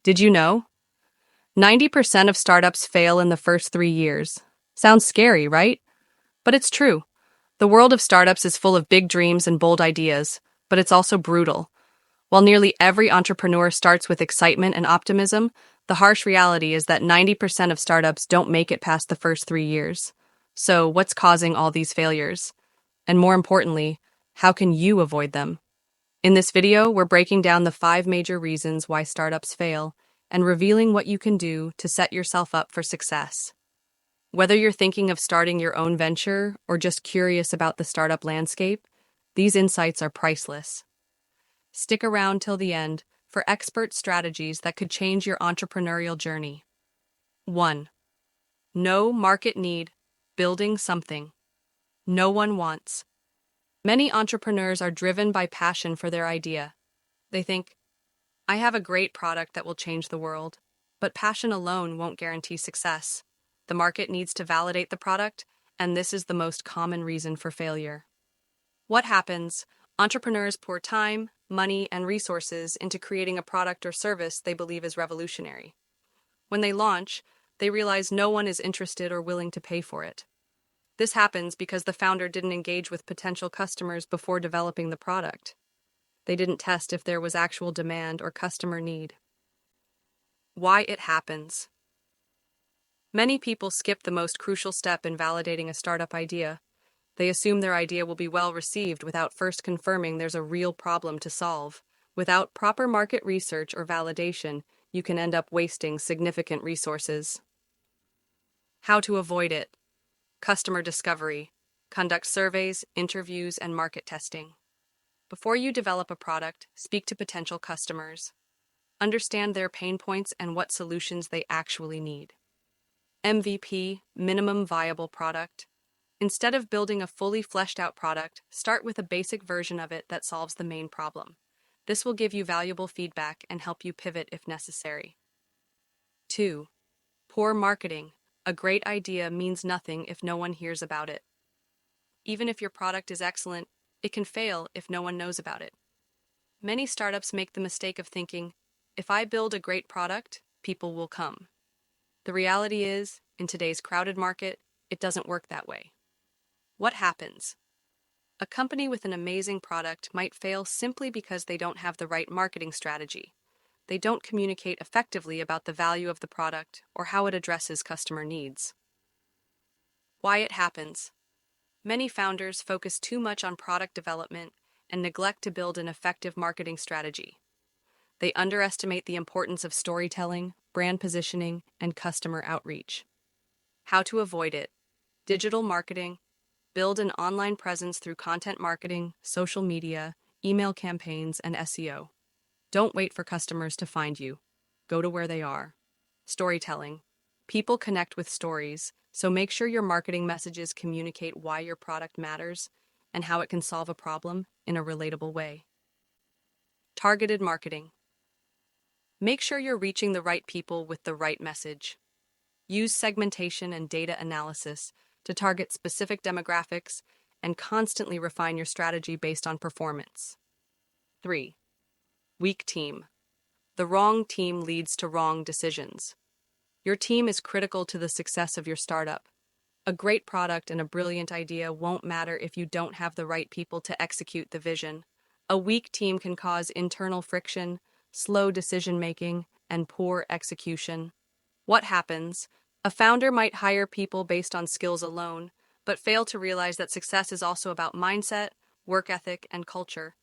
Did you know? 90% of startups fail in the first 3 years. Sounds scary, right? But it's true. The world of startups is full of big dreams and bold ideas, but it's also brutal. While nearly every entrepreneur starts with excitement and optimism, the harsh reality is that 90% of startups don't make it past the first 3 years. So, what's causing all these failures? And more importantly, how can you avoid them? In this video, we're breaking down the 5 major reasons why startups fail and revealing what you can do to set yourself up for success. Whether you're thinking of starting your own venture or just curious about the startup landscape, these insights are priceless. Stick around till the end for expert strategies that could change your entrepreneurial journey. 1. Know market need, building something no one wants. Many entrepreneurs are driven by passion for their idea. They think, I have a great product that will change the world. But passion alone won't guarantee success. The market needs to validate the product, and this is the most common reason for failure. What happens? Entrepreneurs pour time, money, and resources into creating a product or service they believe is revolutionary. When they launch, they realize no one is interested or willing to pay for it. This happens because the founder didn't engage with potential customers before developing the product. They didn't test if there was actual demand or customer need. Why it happens. Many people skip the most crucial step in validating a startup idea. They assume their idea will be well received without first confirming there's a real problem to solve. Without proper market research or validation, you can end up wasting significant resources. How to avoid it. Customer discovery. Conduct surveys, interviews, and market testing. Before you develop a product, speak to potential customers. Understand their pain points and what solutions they actually need. MVP, minimum viable product. Instead of building a fully fleshed out product, start with a basic version of it that solves the main problem. This will give you valuable feedback and help you pivot if necessary. 2. Poor marketing. A great idea means nothing if no one hears about it. Even if your product is excellent, it can fail if no one knows about it. Many startups make the mistake of thinking, if I build a great product, people will come. The reality is, in today's crowded market, it doesn't work that way. What happens? A company with an amazing product might fail simply because they don't have the right marketing strategy. They don't communicate effectively about the value of the product or how it addresses customer needs. Why it happens? Many founders focus too much on product development and neglect to build an effective marketing strategy. They underestimate the importance of storytelling, brand positioning, and customer outreach. How to avoid it? Digital marketing. Build an online presence through content marketing, social media, email campaigns, and SEO. Don't wait for customers to find you. Go to where they are. Storytelling. People connect with stories, so make sure your marketing messages communicate why your product matters and how it can solve a problem in a relatable way. Targeted marketing. Make sure you're reaching the right people with the right message. Use segmentation and data analysis to target specific demographics and constantly refine your strategy based on performance. 3. Weak team. The wrong team leads to wrong decisions. Your team is critical to the success of your startup. A great product and a brilliant idea won't matter if you don't have the right people to execute the vision. A weak team can cause internal friction, slow decision-making, and poor execution. What happens? A founder might hire people based on skills alone, but fail to realize that success is also about mindset, work ethic, and culture.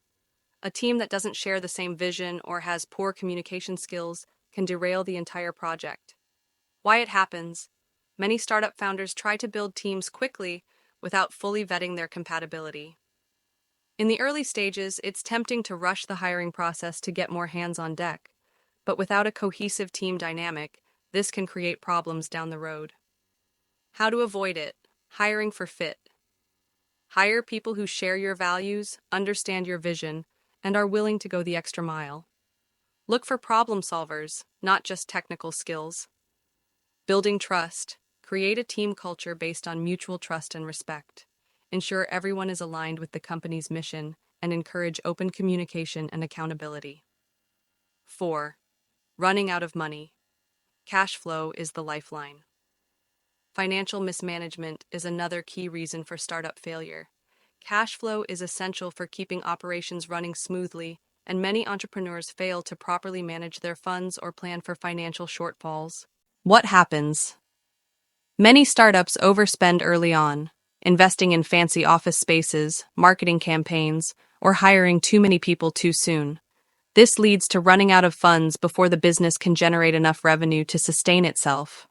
A team that doesn't share the same vision or has poor communication skills can derail the entire project. Why it happens? Many startup founders try to build teams quickly without fully vetting their compatibility. In the early stages, it's tempting to rush the hiring process to get more hands on deck, but without a cohesive team dynamic, this can create problems down the road. How to avoid it? Hiring for fit. Hire people who share your values, understand your vision, and are willing to go the extra mile. Look for problem solvers, not just technical skills. Building trust. Create a team culture based on mutual trust and respect. Ensure everyone is aligned with the company's mission and encourage open communication and accountability. 4. Running out of money. Cash flow is the lifeline. Financial mismanagement is another key reason for startup failure. Cash flow is essential for keeping operations running smoothly, and many entrepreneurs fail to properly manage their funds or plan for financial shortfalls. What happens? Many startups overspend early on, investing in fancy office spaces, marketing campaigns, or hiring too many people too soon. This leads to running out of funds before the business can generate enough revenue to sustain itself.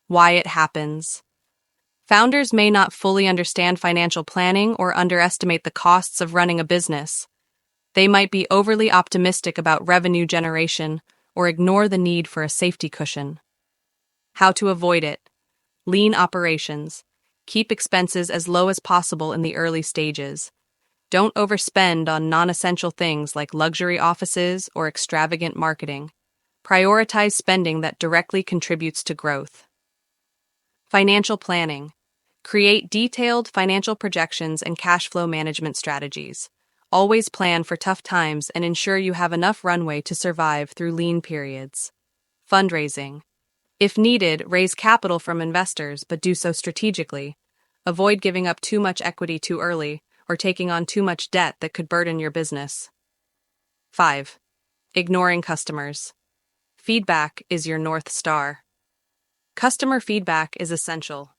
Why it happens? Founders may not fully understand financial planning or underestimate the costs of running a business. They might be overly optimistic about revenue generation or ignore the need for a safety cushion. How to avoid it? Lean operations. Keep expenses as low as possible in the early stages. Don't overspend on non-essential things like luxury offices or extravagant marketing. Prioritize spending that directly contributes to growth. Financial planning. Create detailed financial projections and cash flow management strategies. Always plan for tough times and ensure you have enough runway to survive through lean periods. Fundraising. If needed, raise capital from investors, but do so strategically. Avoid giving up too much equity too early or taking on too much debt that could burden your business. 5. Ignoring customers. Feedback is your North Star. Customer feedback is essential.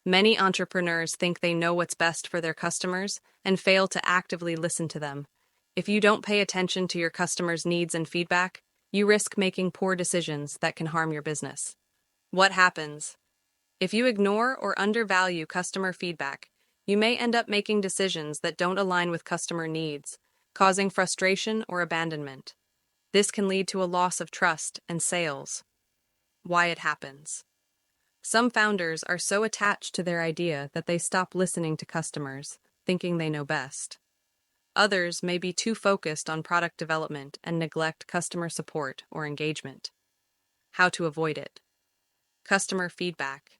Many entrepreneurs think they know what's best for their customers and fail to actively listen to them. If you don't pay attention to your customers' needs and feedback, you risk making poor decisions that can harm your business. What happens? If you ignore or undervalue customer feedback, you may end up making decisions that don't align with customer needs, causing frustration or abandonment. This can lead to a loss of trust and sales. Why it happens? Some founders are so attached to their idea that they stop listening to customers, thinking they know best. Others may be too focused on product development and neglect customer support or engagement. How to avoid it? Customer feedback.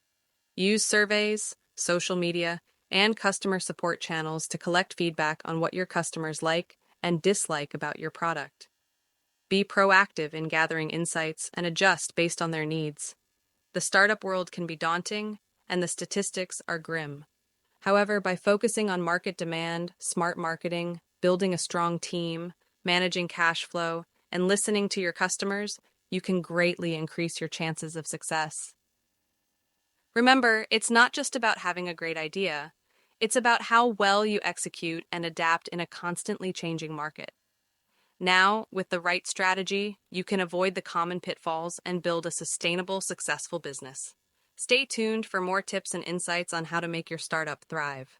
Use surveys, social media, and customer support channels to collect feedback on what your customers like and dislike about your product. Be proactive in gathering insights and adjust based on their needs. The startup world can be daunting, and the statistics are grim. However, by focusing on market demand, smart marketing, building a strong team, managing cash flow, and listening to your customers, you can greatly increase your chances of success. Remember, it's not just about having a great idea. It's about how well you execute and adapt in a constantly changing market. Now, with the right strategy, you can avoid the common pitfalls and build a sustainable, successful business. Stay tuned for more tips and insights on how to make your startup thrive.